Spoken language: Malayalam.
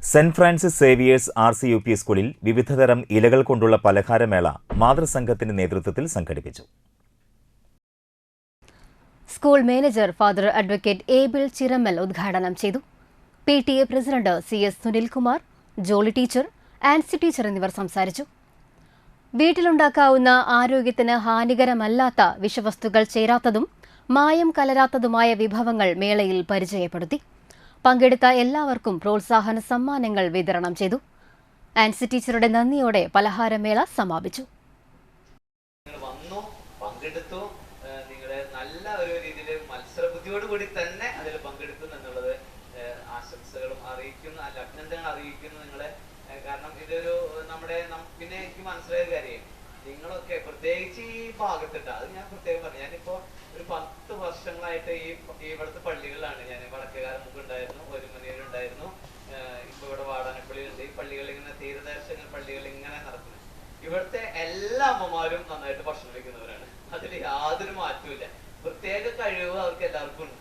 സെന്റ് ഫ്രാൻസിസ് സേവിയേഴ്സ് RCUP സ്കൂളിൽ വിവിധതരം ഇലകൾ കൊണ്ടുള്ള പലഹാരമേള മാതൃസംഘത്തിന്റെ നേതൃത്വത്തിൽ സംഘടിപ്പിച്ചു. School manager father advocate able Chirammal ഉദ്ഘാടനം ചെയ്തു. PTA president CS Sunilkumar, Jolly teacher, Ancy teacher എന്നിവർ സംസാരിച്ചു. വീട്ടിലുണ്ടാക്കാവുന്ന ആരോഗ്യത്തിന് ഹാനികരമല്ലാത്ത വിഷവസ്തുക്കൾ ചേരാത്തതും മായം കലരാത്തതുമായ വിഭവങ്ങൾ മേളയിൽ പരിചയപ്പെടുത്തി. പങ്കെടുത്ത എല്ലാവർക്കും പ്രോത്സാഹന സമ്മാനങ്ങൾ വിതരണം ചെയ്തു. ആൻസി ടീച്ചറുടെ നന്ദിയോടെ പലഹാരമേള സമാപിച്ചു. നല്ല ഒരു രീതിയിൽ മത്സരബുദ്ധിയോട് കൂടി തന്നെ അതിൽ പങ്കെടുക്കും എന്നുള്ളത് ആശംസകളും അറിയിക്കുന്നു, അഭിനന്ദനങ്ങൾ അറിയിക്കുന്നു നിങ്ങളെ. കാരണം ഇതൊരു നമ്മുടെ പിന്നെ എനിക്ക് മനസ്സിലായ കാര്യം, നിങ്ങളൊക്കെ പ്രത്യേകിച്ച് ഈ ഭാഗത്തിട്ട് അത് ഞാൻ പ്രത്യേകം പറഞ്ഞു. ഞാനിപ്പോ ഒരു 10 വർഷങ്ങളായിട്ട് ഇവിടുത്തെ പള്ളികളിലാണ് ഞാൻ. വടക്കേകാലം മുമ്പ് ഉണ്ടായിരുന്നു, ഒരുമനയിലുണ്ടായിരുന്നു, ഇപ്പൊ ഇവിടെ വാടാനപ്പള്ളിയിലുണ്ട്. ഈ പള്ളികളിൽ ഇങ്ങനെ തീരദേശങ്ങൾ പള്ളികളിൽ ഇങ്ങനെ നടക്കുന്നത്. ഇവിടുത്തെ എല്ലാ അമ്മമാരും നന്നായിട്ട് ഭക്ഷണം വയ്ക്കുന്നവരാണ്. അതിൽ യാതൊരു മാറ്റവും ഇല്ല. പ്രത്യേക കഴിവ് അവർക്ക് എല്ലാവർക്കും ഉണ്ട്.